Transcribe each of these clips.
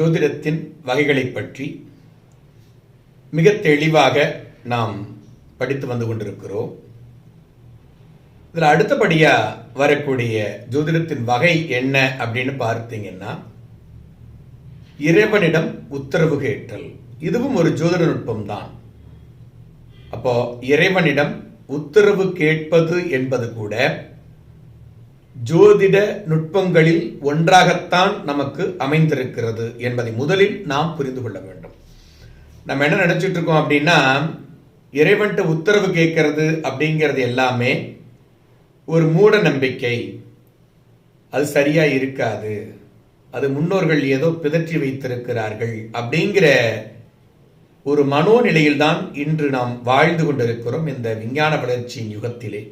ஜோதிடத்தின் வகைகளை பற்றி மிக தெளிவாக நாம் படித்து வந்து கொண்டிருக்கிறோம். இதில் அடுத்தபடியா வரக்கூடிய ஜோதிடத்தின் வகை என்ன அப்படின்னு பார்த்தீங்கன்னா, இறைவனிடம் உத்தரவு கேட்டல். இதுவும் ஒரு ஜோதிட நுட்பம் தான். அப்போ இறைவனிடம் உத்தரவு கேட்பது என்பது கூட ஜோதிட நுட்பங்களில் ஒன்றாகத்தான் நமக்கு அமைந்திருக்கிறது என்பதை முதலில் நாம் புரிந்து கொள்ள வேண்டும். நம்ம என்ன நினைச்சிட்டு இருக்கோம் அப்படின்னா, இறைவன்ட்ட உத்தரவு கேட்கறது அப்படிங்கிறது எல்லாமே ஒரு மூட நம்பிக்கை, அது சரியா இருக்காது, அது முன்னோர்கள் ஏதோ பிதற்றி வைத்திருக்கிறார்கள் அப்படிங்கிற ஒரு மனோநிலையில் தான் இன்று நாம் வாழ்ந்து கொண்டிருக்கிறோம் இந்த விஞ்ஞான வளர்ச்சியின் யுகத்திலே.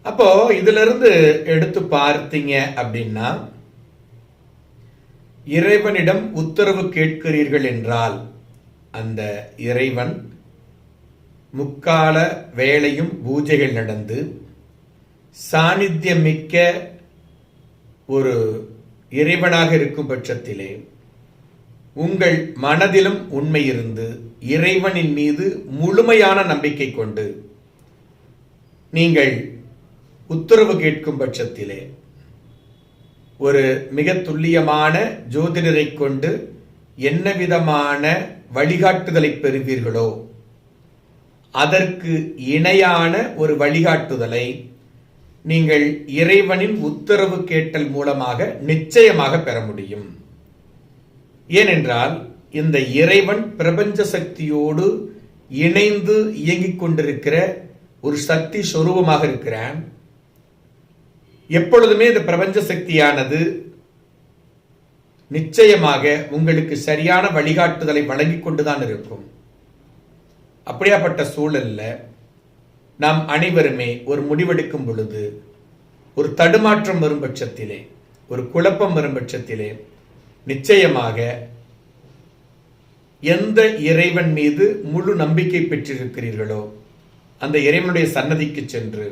அப்போ இதுல இருந்து எடுத்து பார்த்தீங்க அப்படின்னா, இறைவனிடம் உத்தரவு கேட்கிறீர்கள் என்றால் அந்த இறைவன் முக்கால வேளையும் பூஜைகள் நடந்து சாநித்தியம் மிக்க ஒரு இறைவனாக இருக்கும் பட்சத்திலே உங்கள் மனதிலும் உண்மை இருந்து இறைவனின் மீது முழுமையான நம்பிக்கை கொண்டு நீங்கள் உத்தரவு கேட்கும் பட்சத்திலே ஒரு மிக துல்லியமான ஜோதிடரை கொண்டு என்ன விதமான வழிகாட்டுதலை பெறுவீர்களோ அதற்கு இணையான ஒரு வழிகாட்டுதலை நீங்கள் இறைவனின் உத்தரவு கேட்டல் மூலமாக நிச்சயமாக பெற முடியும். ஏனென்றால் இந்த இறைவன் பிரபஞ்ச சக்தியோடு இணைந்து இயங்கிக் கொண்டிருக்கிற ஒரு சக்தி சொரூபமாக இருக்கிறான். எப்பொழுதுமே இந்த பிரபஞ்ச சக்தியானது நிச்சயமாக உங்களுக்கு சரியான வழிகாட்டுதலை வழங்கிக் கொண்டுதான் இருக்கும். அப்படியாப்பட்ட சூழல்ல நாம் அனைவருமே ஒரு முடிவெடுக்கும் பொழுது ஒரு தடுமாற்றம் வரும் பட்சத்திலே, ஒரு குழப்பம் வரும் பட்சத்திலே நிச்சயமாக எந்த இறைவன் மீது முழு நம்பிக்கை பெற்றிருக்கிறீர்களோ அந்த இறைவனுடைய சன்னதிக்கு சென்று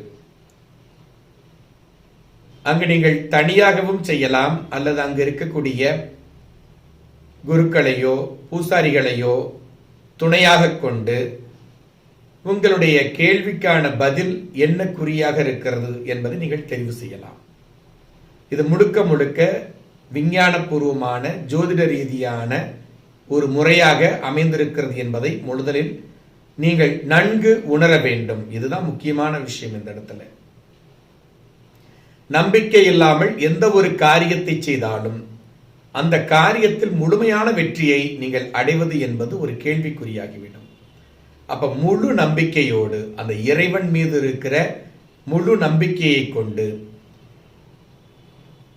அங்கு நீங்கள் தனியாகவும் செய்யலாம், அல்லது அங்கு இருக்கக்கூடிய குருக்களையோ பூசாரிகளையோ துணையாக கொண்டு உங்களுடைய கேள்விக்கான பதில் என்ன குறியாக இருக்கிறது என்பதை நீங்கள் தெரிவு செய்யலாம். இது முழுக்க முழுக்க விஞ்ஞானபூர்வமான ஜோதிட ரீதியான ஒரு முறையாக அமைந்திருக்கிறது என்பதை முதலில் நீங்கள் நன்கு உணர வேண்டும். இதுதான் முக்கியமான விஷயம். இந்த இடத்துல நம்பிக்கை இல்லாமல் எந்த ஒரு காரியத்தை செய்தாலும் அந்த காரியத்தில் முழுமையான வெற்றியை நீங்கள் அடைவது என்பது ஒரு கேள்விக்குறியாகிவிடும். அப்ப முழு நம்பிக்கையோடு அந்த இறைவன் மீது இருக்கிற முழு நம்பிக்கையை கொண்டு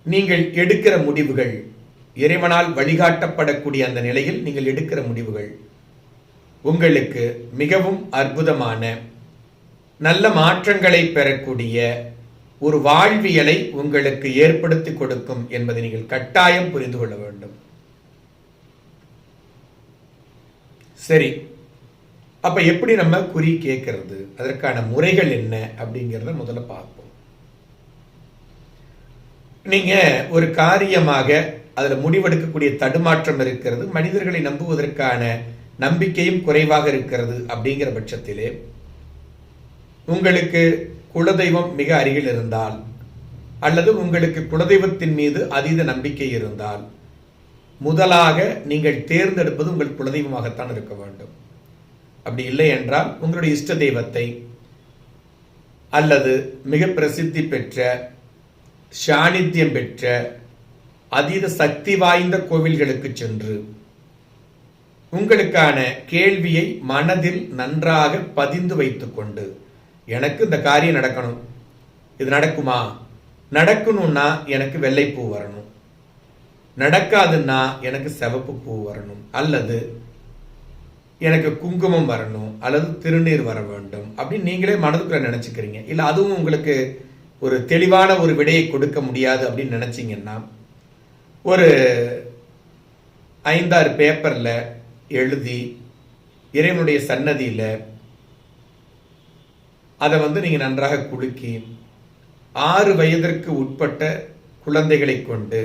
நீங்கள் எடுக்கிற முடிவுகள், இறைவனால் வழிகாட்டப்படக்கூடிய அந்த நிலையில் நீங்கள் எடுக்கிற முடிவுகள் உங்களுக்கு மிகவும் அற்புதமான நல்ல மாற்றங்களை பெறக்கூடிய ஒரு வாழ்வியலை உங்களுக்கு ஏற்படுத்தி கொடுக்கும் என்பதை நீங்கள் கட்டாயம் புரிந்து கொள்ள வேண்டும். சரி, அப்ப எப்படி நம்ம குறி கேட்கறது, அதற்கான முறைகள் என்ன அப்படிங்கிறத முதல்ல பார்ப்போம். நீங்க ஒரு காரியமாக அதுல முடிவெடுக்கக்கூடிய தடுமாற்றம் இருக்கிறது, மனிதர்களை நம்புவதற்கான நம்பிக்கையும் குறைவாக இருக்கிறது அப்படிங்கிற பட்சத்திலே உங்களுக்கு குலதெய்வம் மிக அருகில் இருந்தால் அல்லது உங்களுக்கு குலதெய்வத்தின் மீது அதீத நம்பிக்கை இருந்தால் முதலாக நீங்கள் தேர்ந்தெடுப்பது உங்கள் குலதெய்வமாகத்தான் இருக்க வேண்டும். அப்படி இல்லை என்றால் உங்களுடைய இஷ்ட தெய்வத்தை அல்லது மிக பிரசித்தி பெற்ற சாநித்தியம் பெற்ற அதீத சக்தி வாய்ந்த கோவில்களுக்கு சென்று உங்களுக்கான கேள்வியை மனதில் நன்றாக பதிந்து வைத்துக் கொண்டு, எனக்கு இந்த காரியம் நடக்கணும், இது நடக்குமா, நடக்கணும்னா எனக்கு வெள்ளைப்பூ வரணும், நடக்காதுன்னா எனக்கு சிவப்பு பூ வரணும், அல்லது எனக்கு குங்குமம் வரணும், அல்லது திருநீர் வர வேண்டும் அப்படின்னு நீங்களே மனதுக்குள்ள நினைச்சுக்கிறீங்க. இல்லை அதுவும் உங்களுக்கு ஒரு தெளிவான ஒரு விடையை கொடுக்க முடியாது அப்படின்னு நினைச்சீங்கன்னா ஒரு 5-6 பேப்பர்ல எழுதி இறைவனுடைய சன்னதியில அதை நீங்க நன்றாக குலுக்கி 6 வயதிற்கு உட்பட்ட குழந்தைகளை கொண்டு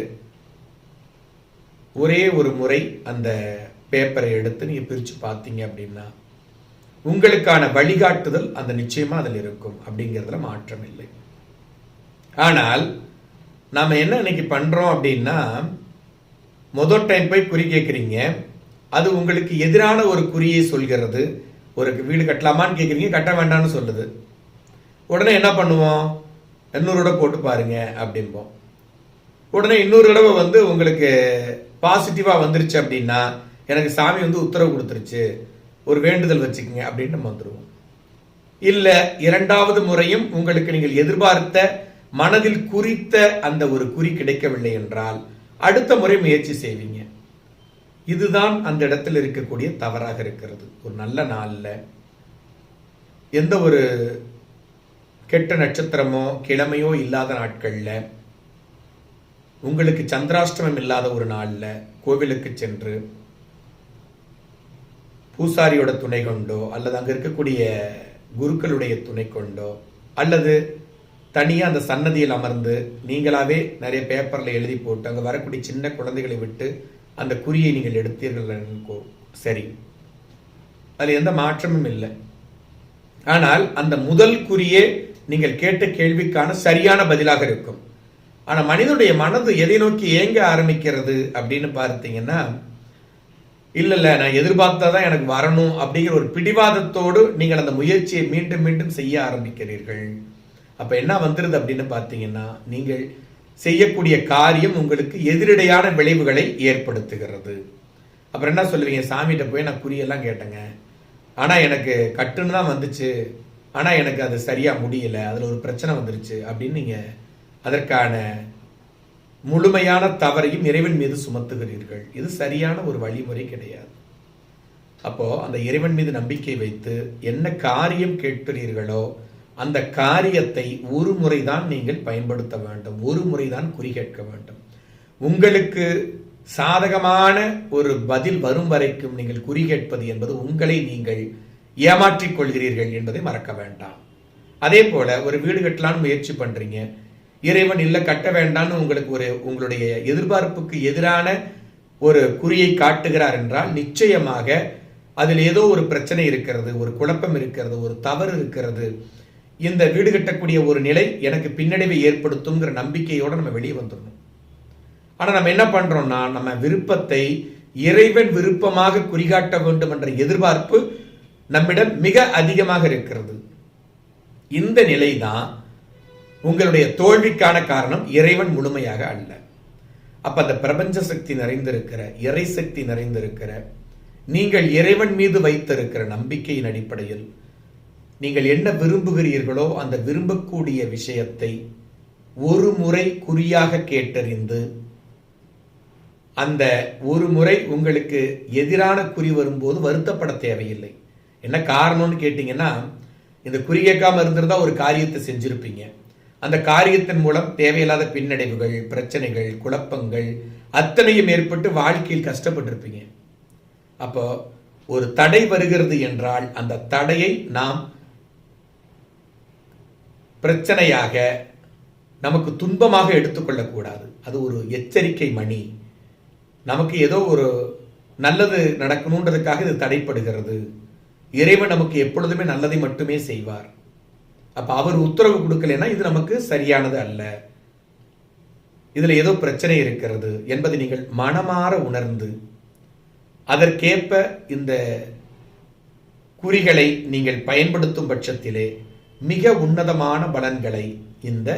ஒரே ஒரு முறை அந்த பேப்பரை எடுத்து நீங்க பிரிச்சு பார்த்தீங்க அப்படின்னா உங்களுக்கான வழிகாட்டுதல் அந்த நிச்சயமா அதில் இருக்கும், அப்படிங்கிறதுல மாற்றம் இல்லை. ஆனால் நாம என்ன இன்னைக்கு பண்றோம் அப்படின்னா, முதல் டைம் போய் குறி கேட்குறீங்க, அது உங்களுக்கு எதிரான ஒரு குறியை சொல்கிறது. ஒரு வீடு கட்டலாமான்னு கேட்குறீங்க, கட்ட வேண்டாம்னு சொல்லுது. உடனே என்ன பண்ணுவோம், இன்னொரு தடவை போட்டு பாருங்க அப்படிம்போம். உடனே இன்னொரு தடவை உங்களுக்கு பாசிட்டிவா வந்துருச்சு அப்படின்னா, எனக்கு சாமி உத்தரவு கொடுத்துருச்சு, ஒரு வேண்டுதல் வச்சுக்கோங்க அப்படின்னு நம்ம வந்துடுவோம். இல்ல இரண்டாவது முறையும் உங்களுக்கு நீங்கள் எதிர்பார்த்த மனதில் குறித்த அந்த ஒரு குறி கிடைக்கவில்லை என்றால் அடுத்த முறை முயற்சி செய்வீங்க. இதுதான் அந்த இடத்தில் இருக்கக்கூடிய தவறாக இருக்கிறது. ஒரு நல்ல நாள்ல எந்த ஒரு கெட்ட நட்சத்திரமோ கிழமையோ இல்லாத நாட்கள்ல, உங்களுக்கு சந்திராஷ்டமம் இல்லாத ஒரு நாள்ல கோவிலுக்கு சென்று பூசாரியோட துணை கொண்டோ அல்லது அங்க இருக்கக்கூடிய குருக்களுடைய துணை கொண்டோ அல்லது தனியா அந்த சன்னதியில் அமர்ந்து நீங்களாவே நிறைய பேப்பர்ல எழுதி போட்டு அங்க வரக்கூடிய சின்ன குழந்தைகளை விட்டு அந்த குறியை நீங்கள் எடுத்தீர்கள் சரி, அது எந்த மாற்றமும் இல்லை. ஆனால் அந்த முதல் குறியே நீங்கள் கேட்ட கேள்விக்கான சரியான பதிலாக இருக்கும். ஆனா மனிதனுடைய மனது எதை நோக்கி ஏங்க ஆரம்பிக்கிறது அப்படின்னு பார்த்தீங்கன்னா, இல்ல நான் எதிர்பார்த்தாதான் எனக்கு வரணும் அப்படிங்கிற ஒரு பிடிவாதத்தோடு நீங்கள் அந்த முயற்சியை மீண்டும் மீண்டும் செய்ய ஆரம்பிக்கிறீர்கள். அப்ப என்ன வந்துருது அப்படின்னு பார்த்தீங்கன்னா, நீங்கள் செய்யக்கூடிய காரியம் உங்களுக்கு எதிரடையான விளைவுகளை ஏற்படுத்துகிறது. அப்புறம் என்ன சொல்லுவீங்க, சாமிகிட்ட போய் நான் குறியெல்லாம் கேட்டேங்க, ஆனா எனக்கு கட்டுன்னு தான் வந்துச்சு, ஆனா எனக்கு அது சரியா முடியல, அதுல ஒரு பிரச்சனை வந்துருச்சு அப்படின்னு நீங்க அதற்கான முழுமையான தவறையும் இறைவன் மீது சுமத்துகிறீர்கள். இது சரியான ஒரு வழிமுறை கிடையாது. அப்போ அந்த இறைவன் மீது நம்பிக்கை வைத்து என்ன காரியம் கேட்கிறீர்களோ அந்த காரியத்தை ஒரு முறைதான் நீங்கள் பயன்படுத்த வேண்டும், ஒரு முறைதான் குறி கேட்க வேண்டும். உங்களுக்கு சாதகமான ஒரு பதில் வரும் வரைக்கும் நீங்கள் குறி கேட்பது என்பது உங்களை நீங்கள் ஏமாற்றிக் கொள்கிறீர்கள் என்பதை மறக்க வேண்டாம். அதே போல ஒரு வீடு கட்டலான்னு முயற்சி பண்றீங்க, இறைவன் இல்ல கட்ட வேண்டாம்னு உங்களுக்கு உங்களுடைய எதிர்பார்ப்புக்கு எதிரான ஒரு குறியை காட்டுகிறார் என்றால் நிச்சயமாக அதில் ஏதோ ஒரு பிரச்சனை இருக்கிறது, ஒரு குழப்பம் இருக்கிறது, ஒரு தவறு இருக்கிறது. இந்த வீடு கட்டக்கூடிய ஒரு நிலை எனக்கு பின்னடைவை ஏற்படுத்துங்கிற நம்பிக்கையோட நம்ம வெளியே வந்துடணும். ஆனா நம்ம என்ன பண்றோம்னா, நம்ம விருப்பத்தை இறைவன் விருப்பமாக குறிகாட்ட வேண்டும் என்ற எதிர்பார்ப்பு நம்மிடம் மிக அதிகமாக இருக்கிறது. இந்த நிலைதான் உங்களுடைய தோல்விக்கான காரணம், இறைவன் முழுமையாக அல்ல. அப்ப அந்த பிரபஞ்ச சக்தி நிறைந்திருக்கிற, இறை சக்தி நிறைந்திருக்கிற, நீங்கள் இறைவன் மீது வைத்திருக்கிற நம்பிக்கையின் அடிப்படையில் நீங்கள் என்ன விரும்புகிறீர்களோ அந்த விரும்பக்கூடிய விஷயத்தை ஒரு முறை குறியாக கேட்டறிந்து, அந்த ஒரு முறை உங்களுக்கு எதிரான குறி வரும்போது வருத்தப்பட தேவையில்லை. என்ன காரணம்னு கேட்டீங்கன்னா, இந்த குறி கேட்காம இருந்திருந்தா ஒரு காரியத்தை செஞ்சிருப்பீங்க, அந்த காரியத்தின் மூலம் தேவையில்லாத பின்னடைவுகள், பிரச்சனைகள், குழப்பங்கள் அத்தனையும் ஏற்பட்டு வாழ்க்கையில் கஷ்டப்பட்டிருப்பீங்க. அப்போ ஒரு தடை வருகிறது என்றால் அந்த தடையை நாம் பிரச்சனையாக, நமக்கு துன்பமாக எடுத்துக்கொள்ளக்கூடாது. அது ஒரு எச்சரிக்கை மணி. நமக்கு ஏதோ ஒரு நல்லது நடக்கணுன்றதுக்காக இது தடைப்படுகிறது. இறைவன் நமக்கு எப்பொழுதுமே நல்லதை மட்டுமே செய்வார். அப்ப அவர் உத்தரவு கொடுக்கலைன்னா இது நமக்கு சரியானது அல்ல, இதுல ஏதோ பிரச்சனை இருக்கிறது என்பதை நீங்கள் மனமாற உணர்ந்து அதற்கேற்ப இந்த குறிகளை நீங்கள் பயன்படுத்தும் பட்சத்திலே மிக உன்னதமான பலன்களை இந்த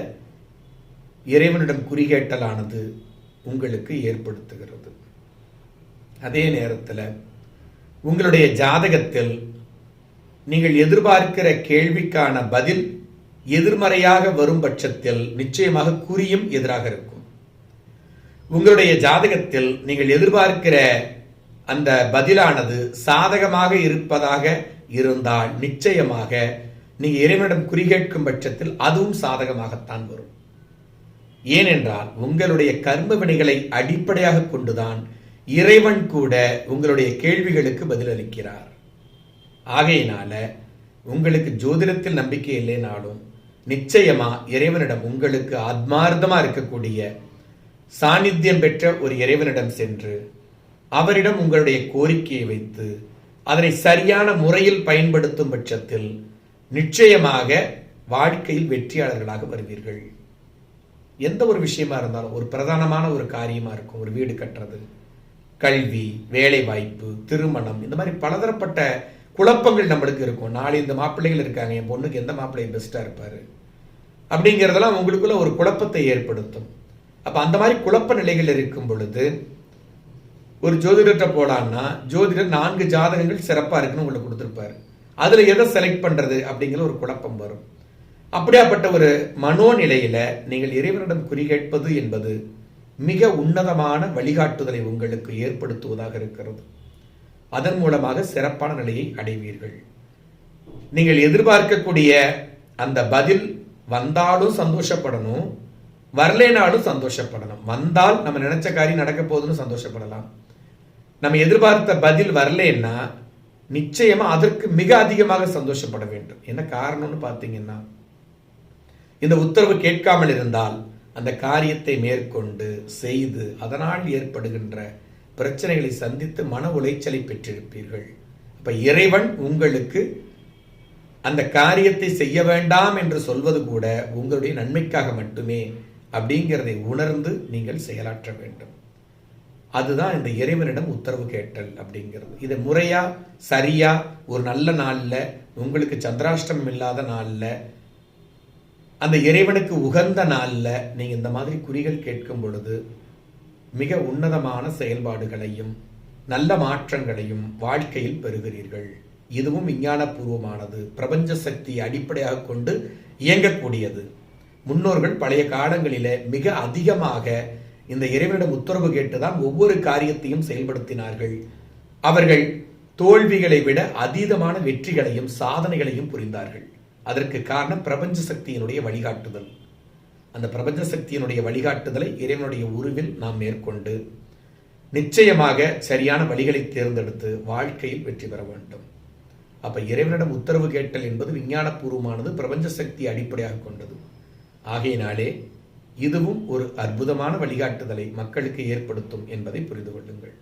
இறைவனிடம் குறிகேட்டலானது உங்களுக்கு ஏற்படுத்துகிறது. அதே நேரத்தில் உங்களுடைய ஜாதகத்தில் நீங்கள் எதிர்பார்க்கிற கேள்விக்கான பதில் எதிர்மறையாக வரும் பட்சத்தில் நிச்சயமாக குறியும் எதிராக இருக்கும். உங்களுடைய ஜாதகத்தில் நீங்கள் எதிர்பார்க்கிற அந்த பதிலானது சாதகமாக இருப்பதாக இருந்தால் நிச்சயமாக நீங்க இறைவனிடம் குறி கேட்கும் பட்சத்தில் அதுவும் சாதகமாகத்தான் வரும். ஏனென்றால் உங்களுடைய கர்ம வினைகளை அடிப்படையாக கொண்டுதான் இறைவன் கூட உங்களுடைய கேள்விகளுக்கு பதிலளிக்கிறார். ஆகையினால உங்களுக்கு ஜோதிடத்தில் நம்பிக்கை இல்லைனாலும் நிச்சயமா இறைவனிடம் உங்களுக்கு ஆத்மார்த்தமா இருக்கக்கூடிய சாநித்தியம் பெற்ற ஒரு இறைவனிடம் சென்று அவரிடம் உங்களுடைய கோரிக்கையை வைத்து அதனை சரியான முறையில் பயன்படுத்தும் பட்சத்தில் நிச்சயமாக வாழ்க்கையில் வெற்றியாளர்களாக வருவீர்கள். எந்த ஒரு விஷயமா இருந்தாலும், ஒரு பிரதானமான ஒரு காரியமா இருக்கும், ஒரு வீடு கட்டுறது, கல்வி, வேலை வாய்ப்பு, திருமணம், இந்த மாதிரி பலதரப்பட்ட குழப்பங்கள் நம்மளுக்கு இருக்கும். நாளை இந்த மாப்பிள்ளைகள் இருக்காங்க, என் பொண்ணுக்கு எந்த மாப்பிள்ளை பெஸ்டா இருப்பாரு அப்படிங்கிறதெல்லாம் உங்களுக்குள்ள ஒரு குழப்பத்தை ஏற்படுத்தும். அப்ப அந்த மாதிரி குழப்ப நிலைகள் இருக்கும் பொழுது ஒரு ஜோதிடத்தை போலான்னா ஜோதிடர் 4 ஜாதகங்கள் சிறப்பா இருக்குன்னு உங்களுக்கு கொடுத்திருப்பாரு. அதுல எதை செலக்ட் பண்றது அப்படிங்கிற ஒரு குழப்பம் வரும். அப்படியாப்பட்ட ஒரு மனோநிலையில நீங்கள் இறைவனிடம் குறி கேட்பது என்பது மிக உன்னதமான வழிகாட்டுதலை உங்களுக்கு ஏற்படுத்துவதாக இருக்கிறது. அதன் மூலமாக சிறப்பான நிலையை அடைவீர்கள். நீங்கள் எதிர்பார்க்கக்கூடிய அந்த பதில் வந்தாலும் சந்தோஷப்படணும், வரலேனாலும் சந்தோஷப்படணும். வந்தால் நம்ம நினைச்ச காரியம் நடக்க போகுதுன்னு சந்தோஷப்படலாம். நம்ம எதிர்பார்த்த பதில் வரலன்னா நிச்சயமா அதற்கு மிக அதிகமாக சந்தோஷப்பட வேண்டும். என்ன காரணம்னு பார்த்தீங்கன்னா, இந்த உத்தரவு கேட்காமல் இருந்தால் அந்த காரியத்தை மேற்கொண்டு செய்து அதனால் ஏற்படுகின்ற பிரச்சனைகளை சந்தித்து மன உளைச்சலை பெற்றிருப்பீர்கள். அப்ப இறைவன் உங்களுக்கு அந்த காரியத்தை செய்ய வேண்டாம் என்று சொல்வது கூட உங்களுடைய நன்மைக்காக மட்டுமே அப்படிங்கிறதை உணர்ந்து நீங்கள் செயலாற்ற வேண்டும். அதுதான் இந்த இறைவனிடம் உத்தரவு கேட்டல் அப்படிங்கிறது. இதை முறையா சரியா ஒரு நல்ல நாள்ல, உங்களுக்கு சந்திராஷ்டமம் இல்லாத நாள்ல, அந்த இறைவனுக்கு உகந்த நாள்ல நீங்க இந்த மாதிரி குறிகள் கேட்கும் பொழுது மிக உன்னதமான செயல்பாடுகளையும் நல்ல மாற்றங்களையும் வாழ்க்கையில் பெறுகிறீர்கள். இதுவும் விஞ்ஞானபூர்வமானது, பிரபஞ்ச சக்தியை அடிப்படையாக கொண்டு இயங்கக்கூடியது. முன்னோர்கள் பழைய காலங்களிலே மிக அதிகமாக இந்த இறைவனிடம் உத்தரவு கேட்டுதான் ஒவ்வொரு காரியத்தையும் செயல்படுத்தினார்கள். அவர்கள் தோல்விகளை விட அதீதமான வெற்றிகளையும் சாதனைகளையும் புரிந்தார்கள். அதற்கு காரணம் பிரபஞ்ச சக்தியினுடைய வழிகாட்டுதல். அந்த பிரபஞ்ச சக்தியினுடைய வழிகாட்டுதலை இறைவனுடைய உருவில் நாம் மேற்கொண்டு நிச்சயமாக சரியான வழிகளை தேர்ந்தெடுத்து வாழ்க்கையில் வெற்றி பெற வேண்டும். அப்ப இறைவனிடம் உத்தரவு கேட்டல் என்பது விஞ்ஞானபூர்வமானது, பிரபஞ்ச சக்தியை அடிப்படையாக கொண்டது. ஆகையினாலே இதுவும் ஒரு அற்புதமான வழிகாட்டுதலை மக்களுக்கு ஏற்படுத்தும் என்பதை புரிந்து கொள்ளுங்கள்.